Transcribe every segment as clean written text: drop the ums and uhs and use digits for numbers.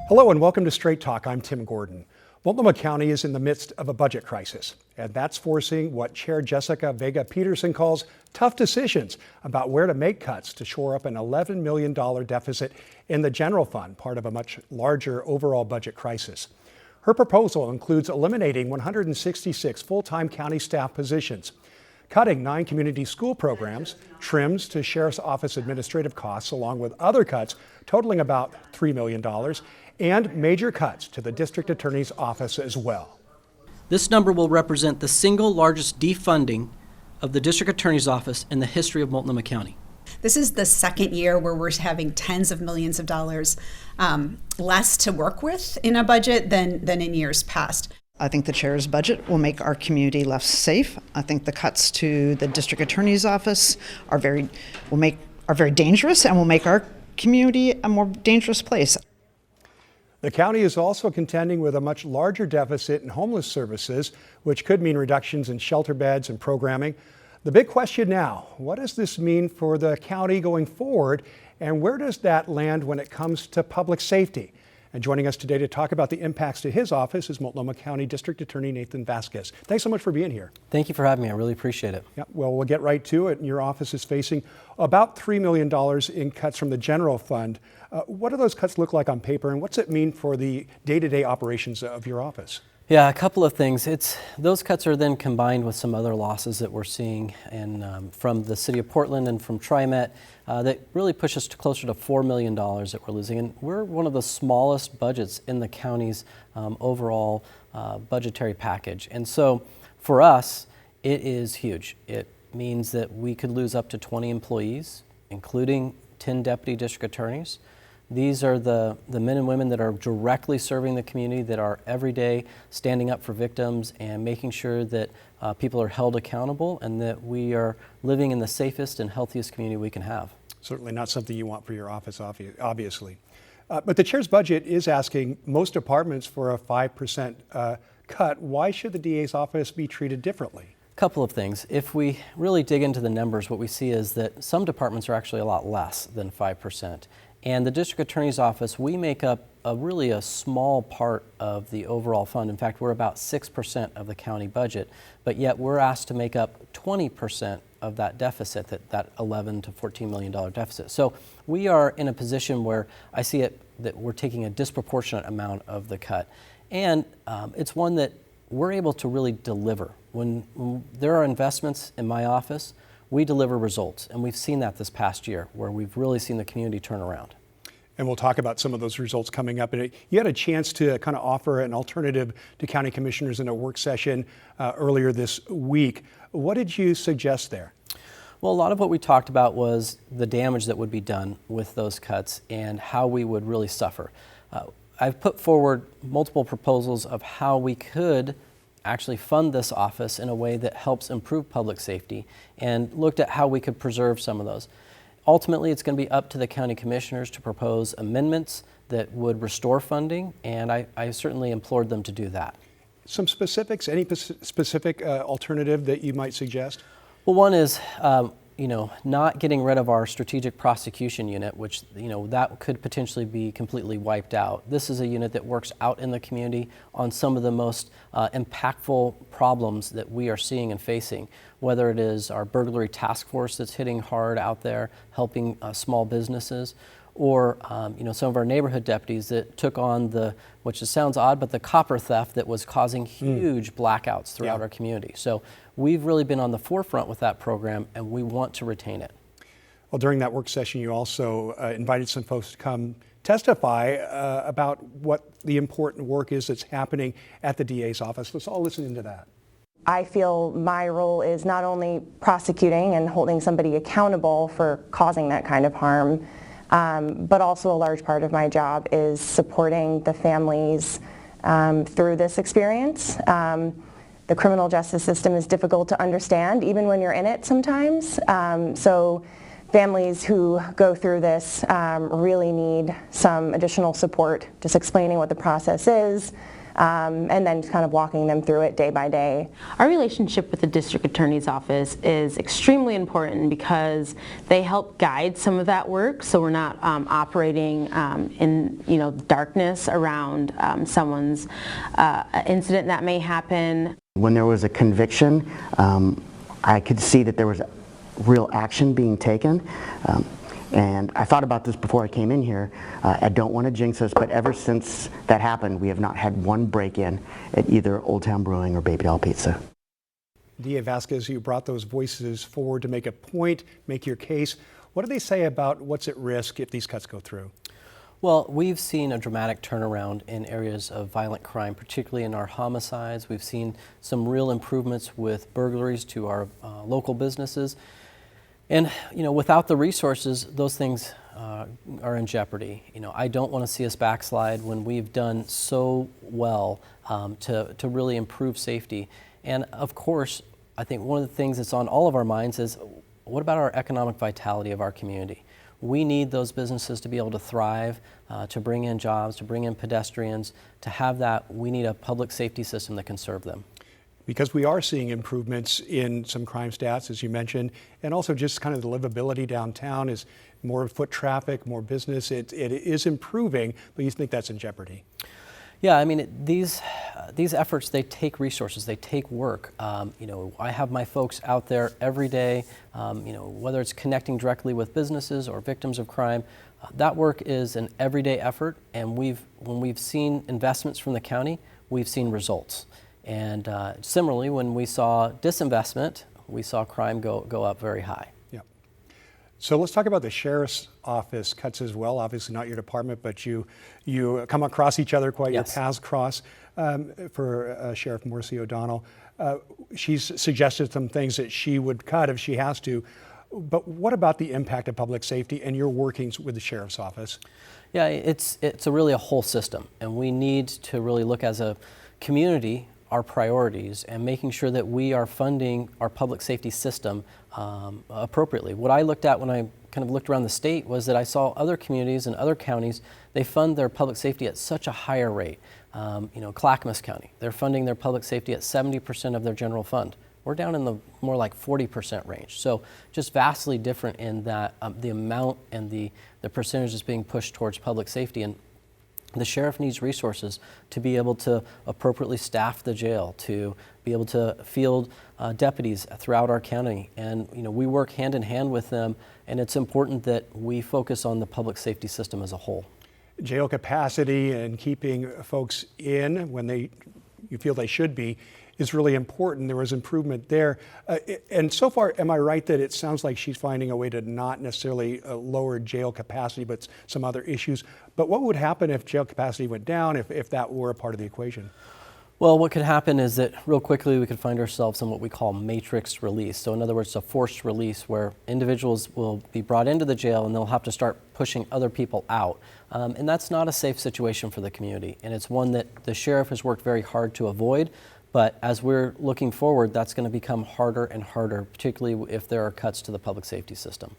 Hello and welcome to Straight Talk. I'm Tim Gordon. Multnomah County is in the midst of a budget crisis, and that's forcing what Chair Jessica Vega Peterson calls tough decisions about where to make cuts to shore up an $11 million deficit in the general fund, part of a much larger overall budget crisis. Her proposal includes eliminating 166 full-time county staff positions, cutting 9 community school programs, trims to Sheriff's Office administrative costs, along with other cuts totaling about $3 million, and major cuts to the District Attorney's Office as well. This number will represent the single largest defunding of the District Attorney's Office in the history of Multnomah County. This is the second year where we're having tens of millions of dollars less to work with in a budget than in years past. I think the chair's budget will make our community less safe. I think the cuts to the District Attorney's Office are very dangerous and will make our community a more dangerous place. The county is also contending with a much larger deficit in homeless services, which could mean reductions in shelter beds and programming. The big question now, what does this mean for the county going forward, and where does that land when it comes to public safety? And joining us today to talk about the impacts to his office is Multnomah County District Attorney Nathan Vasquez. Thanks so much for being here. Thank you for having me. I really appreciate it. Yeah, well, we'll get right to it. Your office is facing about $3 million in cuts from the general fund. What do those cuts look like on paper, and what's it mean for the day-to-day operations of your office? Yeah, a couple of things. Those cuts are then combined with some other losses that we're seeing from the city of Portland and from TriMet that really push us to closer to $4 million that we're losing. And we're one of the smallest budgets in the county's overall budgetary package. And so for us, it is huge. It means that we could lose up to 20 employees, including 10 deputy district attorneys. These are the men and women that are directly serving the community, that are every day standing up for victims and making sure that people are held accountable and that we are living in the safest and healthiest community we can have. Certainly not something you want for your office, obviously. But the chair's budget is asking most departments for a 5% cut. Why should the DA's office be treated differently? Couple of things. If we really dig into the numbers, what we see is that some departments are actually a lot less than 5%. And the District Attorney's Office, we make up really a small part of the overall fund. In fact, we're about 6% of the county budget, but yet we're asked to make up 20% of that deficit, that $11 to $14 million deficit. So we are in a position where I see it that we're taking a disproportionate amount of the cut. And it's one that we're able to really deliver. When there are investments in my office, we deliver results, and we've seen that this past year, where we've really seen the community turn around. And we'll talk about some of those results coming up. And you had a chance to kind of offer an alternative to county commissioners in a work session earlier this week. What did you suggest there? Well, a lot of what we talked about was the damage that would be done with those cuts and how we would really suffer. I've put forward multiple proposals of how we could actually fund this office in a way that helps improve public safety, and looked at how we could preserve some of those. Ultimately, it's going to be up to the county commissioners to propose amendments that would restore funding, and I certainly implored them to do that. Some specifics, any specific alternative that you might suggest? Well, one is not getting rid of our strategic prosecution unit, which that could potentially be completely wiped out. This is a unit that works out in the community on some of the most impactful problems that we are seeing and facing, whether it is our burglary task force that's hitting hard out there, helping small businesses, or some of our neighborhood deputies that took on which sounds odd, but the copper theft that was causing huge blackouts throughout our community. So we've really been on the forefront with that program, and we want to retain it. Well, during that work session, you also invited some folks to come testify about what the important work is that's happening at the DA's office. Let's all listen into that. I feel my role is not only prosecuting and holding somebody accountable for causing that kind of harm, but also a large part of my job is supporting the families through this experience. The criminal justice system is difficult to understand, even when you're in it sometimes. So families who go through this really need some additional support, just explaining what the process is, and then just kind of walking them through it day by day. Our relationship with the district attorney's office is extremely important because they help guide some of that work, so we're not operating in darkness around someone's incident that may happen. When there was a conviction, I could see that there was real action being taken. And I thought about this before I came in here. I don't want to jinx us, but ever since that happened, we have not had one break-in at either Old Town Brewing or Baby Doll Pizza. D.A. Vasquez, you brought those voices forward to make a point, make your case. What do they say about what's at risk if these cuts go through? Well, we've seen a dramatic turnaround in areas of violent crime, particularly in our homicides. We've seen some real improvements with burglaries to our local businesses. And, without the resources, those things are in jeopardy. I don't want to see us backslide when we've done so well to really improve safety. And of course, I think one of the things that's on all of our minds is, what about our economic vitality of our community? We need those businesses to be able to thrive, to bring in jobs, to bring in pedestrians. To have that, we need a public safety system that can serve them. Because we are seeing improvements in some crime stats, as you mentioned, and also just kind of the livability downtown is more foot traffic, more business. It is improving, but you think that's in jeopardy? Yeah, I mean, these efforts, they take resources, they take work. I have my folks out there every day, whether it's connecting directly with businesses or victims of crime. That work is an everyday effort, and when we've seen investments from the county, we've seen results. And similarly, when we saw disinvestment, we saw crime go up very high. Yeah. So let's talk about the sheriff's office cuts as well. Obviously not your department, but you come across each other quite. Yes. Your paths cross for Sheriff Morrissey O'Donnell. She's suggested some things that she would cut if she has to. But what about the impact of public safety and your workings with the sheriff's office? Yeah, it's really a whole system, and we need to really look as a community our priorities and making sure that we are funding our public safety system appropriately. What I looked at when I kind of looked around the state was that I saw other communities and other counties, they fund their public safety at such a higher rate. Clackamas County, they're funding their public safety at 70% of their general fund. We're down in the more like 40% range. So just vastly different in that the amount and the percentage is being pushed towards public safety. And the sheriff needs resources to be able to appropriately staff the jail, to be able to field deputies throughout our county. And we work hand in hand with them, and it's important that we focus on the public safety system as a whole. Jail capacity and keeping folks in when you feel they should be is really important. There was improvement there. And so far, am I right that it sounds like she's finding a way to not necessarily lower jail capacity, but some other issues? But what would happen if jail capacity went down, if that were a part of the equation? Well, what could happen is that real quickly we could find ourselves in what we call matrix release. So in other words, a forced release where individuals will be brought into the jail and they'll have to start pushing other people out. And that's not a safe situation for the community. And it's one that the sheriff has worked very hard to avoid. But as we're looking forward, that's going to become harder and harder, particularly if there are cuts to the public safety system.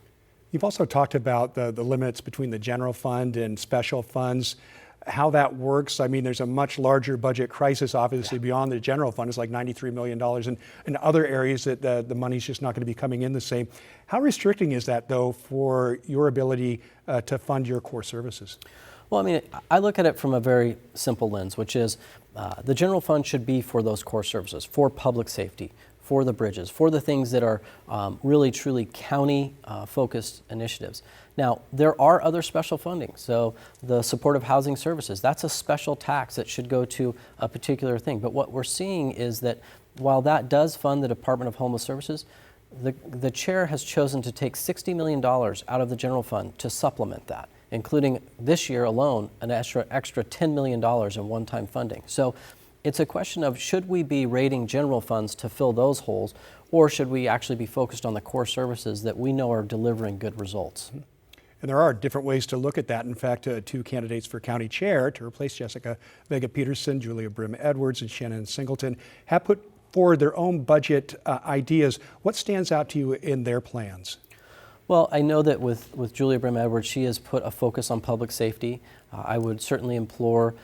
You've also talked about the limits between the general fund and special funds, how that works. I mean, there's a much larger budget crisis, obviously, beyond the general fund. It's like $93 million, and in other areas that the money's just not going to be coming in the same. How restricting is that, though, for your ability to fund your core services? Well, I mean, I look at it from a very simple lens, which is the general fund should be for those core services, for public safety, for the bridges, for the things that are really, truly county-focused initiatives. Now, there are other special funding. So the supportive housing services, that's a special tax that should go to a particular thing. But what we're seeing is that while that does fund the Department of Homeless Services, the chair has chosen to take $60 million out of the general fund to supplement that, including this year alone, an extra $10 million in one-time funding. So it's a question of, should we be raiding general funds to fill those holes, or should we actually be focused on the core services that we know are delivering good results? And there are different ways to look at that. In fact, two candidates for county chair to replace Jessica Vega Peterson, Julia Brim Edwards, and Shannon Singleton have put forward their own budget ideas. What stands out to you in their plans? Well, I know that with Julia Brim Edwards, she has put a focus on public safety. I would certainly implore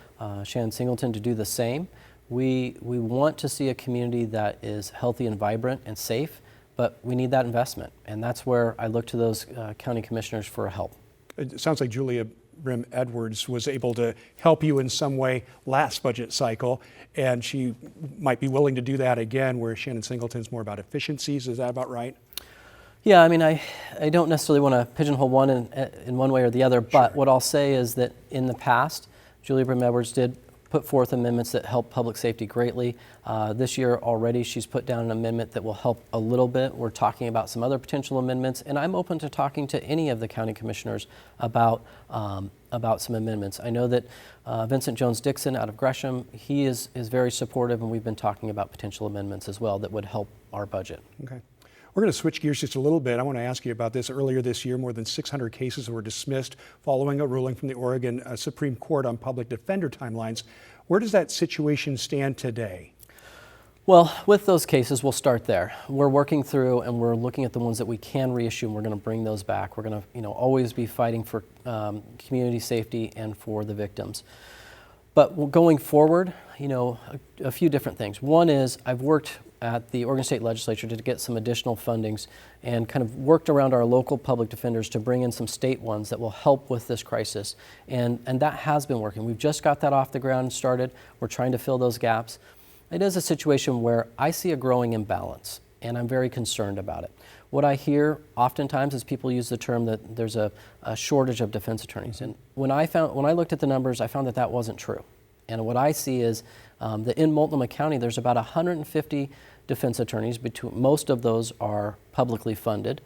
Shannon Singleton to do the same. We want to see a community that is healthy and vibrant and safe, but we need that investment. And that's where I look to those county commissioners for help. It sounds like Julia Brim Edwards was able to help you in some way last budget cycle, and she might be willing to do that again, where Shannon Singleton's more about efficiencies. Is that about right? Yeah, I mean, I don't necessarily want to pigeonhole one in one way or the other, but what I'll say is that in the past, Julia Brim Edwards did put forth amendments that help public safety greatly. This year already she's put down an amendment that will help a little bit. We're talking about some other potential amendments, and I'm open to talking to any of the county commissioners about some amendments. I know that Vincent Jones-Dixon out of Gresham, he is very supportive, and we've been talking about potential amendments as well that would help our budget. Okay. We're going to switch gears just a little bit. I want to ask you about this. Earlier this year, more than 600 cases were dismissed following a ruling from the Oregon Supreme Court on public defender timelines. Where does that situation stand today? Well, with those cases, we'll start there. We're working through and we're looking at the ones that we can reissue, and we're going to bring those back. We're going to, always be fighting for community safety and for the victims. But going forward, a few different things. One is I've worked at the Oregon State Legislature to get some additional fundings and kind of worked around our local public defenders to bring in some state ones that will help with this crisis. And that has been working. We've just got that off the ground and started. We're trying to fill those gaps. It is a situation where I see a growing imbalance, and I'm very concerned about it. What I hear oftentimes is people use the term that there's a shortage of defense attorneys. And when I looked at the numbers, I found that wasn't true. And what I see is that in Multnomah County, there's about 150 defense attorneys. Most of those are publicly funded.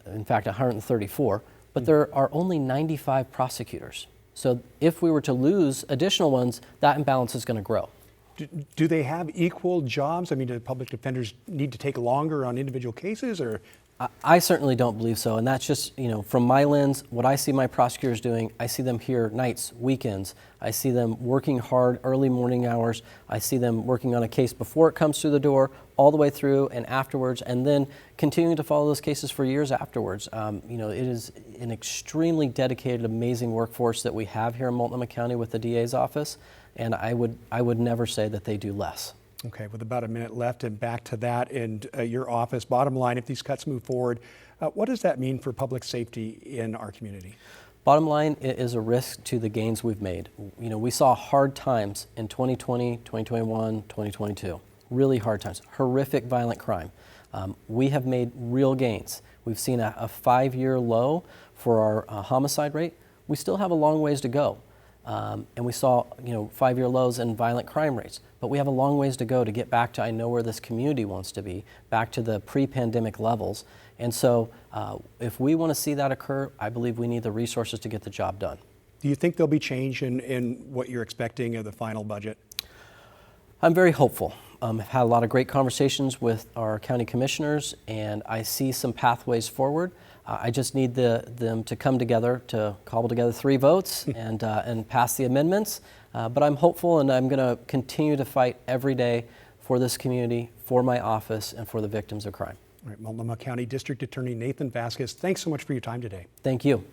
In fact, 134. But there are only 95 prosecutors. So if we were to lose additional ones, that imbalance is going to grow. Do they have equal jobs? I mean, do public defenders need to take longer on individual cases, or? I certainly don't believe so, and that's just, from my lens, what I see my prosecutors doing. I see them here nights, weekends. I see them working hard early morning hours. I see them working on a case before it comes through the door, all the way through and afterwards, and then continuing to follow those cases for years afterwards. It is an extremely dedicated, amazing workforce that we have here in Multnomah County with the DA's office, and I would never say that they do less. Okay, with about a minute left, and back to that and your office, bottom line, if these cuts move forward, what does that mean for public safety in our community? Bottom line, it is a risk to the gains we've made. We saw hard times in 2020, 2021, 2022. Really hard times, horrific violent crime. We have made real gains. We've seen a 5-year low for our homicide rate. We still have a long ways to go. And we saw, 5-year lows in violent crime rates. But we have a long ways to go to get back to, I know where this community wants to be, back to the pre-pandemic levels. And so if we want to see that occur, I believe we need the resources to get the job done. Do you think there'll be change in what you're expecting of the final budget? I'm very hopeful. I've had a lot of great conversations with our county commissioners, and I see some pathways forward. I just need them to come together to cobble together 3 votes and pass the amendments. But I'm hopeful, and I'm going to continue to fight every day for this community, for my office, and for the victims of crime. All right, Multnomah County District Attorney Nathan Vasquez, thanks so much for your time today. Thank you.